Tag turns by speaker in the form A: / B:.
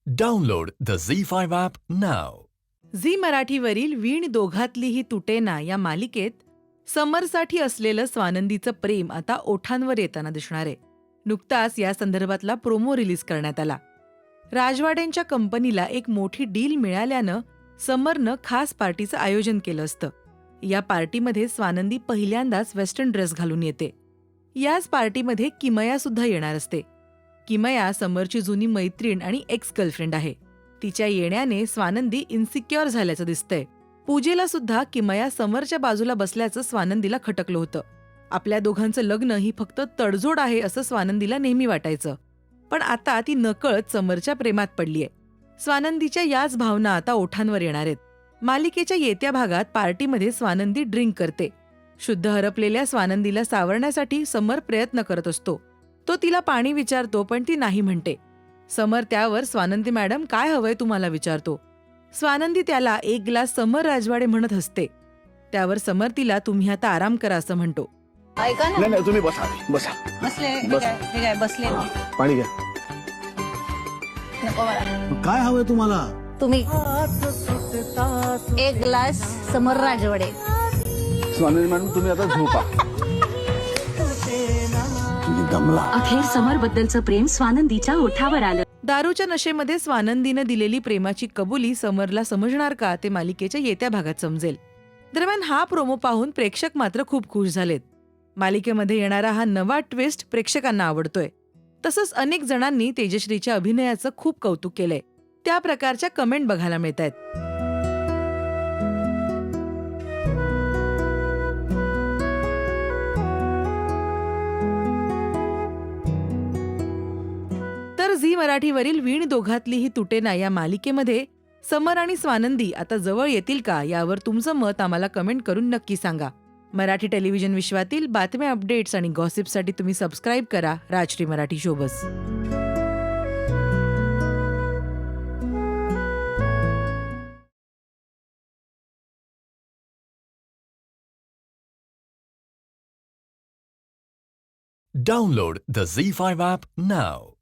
A: Download the Z5 app now.
B: Zee मराठीवरील वीण दोघातलीही तुटेना या मालिकेत समरसाठी असलेलं स्वानंदीचं प्रेम आता ओठांवर येताना दिसणार आहे. नुकताच या संदर्भातला प्रोमो रिलीज करण्यात आला. राजवाड्यांच्या कंपनीला एक मोठी डील मिळाल्यानं समरनं खास पार्टीचं आयोजन केलं असतं. या पार्टीमध्ये स्वानंदी पहिल्यांदाच वेस्टर्न ड्रेस घालून येते. याच पार्टीमध्ये किमया सुद्धा येणार असते. किमया समरची जुनी मैत्रीण आणि एक्स गर्लफ्रेंड आहे. तिच्या येण्याने स्वानंदी इन्सिक्युअर झाल्याचं दिसतंय. पूजेला सुद्धा किमया समरच्या बाजूला बसल्याचं स्वानंदीला खटकलं होतं. आपल्या दोघांचं लग्न ही फक्त तडजोड आहे असं स्वानंदीला नेहमी वाटायचं. पण आता ती नकळत समरच्या प्रेमात पडलीय. स्वानंदीच्या याच भावना आता ओठांवर येणार आहेत. मालिकेच्या येत्या भागात पार्टीमध्ये स्वानंदी ड्रिंक करते. शुद्ध हरपलेल्या स्वानंदीला सावरण्यासाठी समर प्रयत्न करत असतो. तो तिला पाणी विचारतो पण ती नाही म्हणते. समर त्यावर स्वानंदी मॅडम काय हवंय तुम्हाला विचारतो. स्वानंदी त्याला एक ग्लास समर राजवाडे म्हणत हसते. त्यावर समर तिला तुम्ही आता आराम करा असं म्हणतो.
C: ऐका ना.
D: नाही नाही तुम्ही बसा बसा
C: बसले
D: बस.
C: हे काय बसले
D: पाणी घ्या.
C: नको मला.
D: काय हवंय तुम्हाला?
C: तुम्ही एक ग्लास समर राजवडे.
D: स्वानंदी मॅडम तुम्ही आता झोपा. तुम्ही दमला.
E: अखेर समर बद्दलचं प्रेम स्वानंदीच्या ओठावर आलं.
B: दारूच्या नशेमध्ये स्वानंदीनं दिलेली प्रेमाची कबुली समरला समजणार का ते मालिकेच्या येत्या भागात समजेल. दरम्यान हा प्रोमो पाहून प्रेक्षक मात्र खूप खुश झालेत. मालिकेमध्ये येणारा हा नवा ट्विस्ट प्रेक्षकांना आवडतोय. तसंच अनेक जणांनी तेजश्रीच्या अभिनयाचं खूप कौतुक केलंय. त्या प्रकारच्या कमेंट बघायला मिळत आहेत. तर झी मराठीवरील वीण दोघातलीही तुटेना या मालिकेमध्ये समर आणि स्वानंदी आता जवळ येतील का यावर तुमचं मत आम्हाला कमेंट करून नक्की सांगा. मराठी टेलिव्हिजन विश्वातील बातम्या, अपडेट्स आणि गॉसिपसाठी तुम्ही सबस्क्राईब करा Rajshri Marathi शोबस.
A: Download the Z5 app now.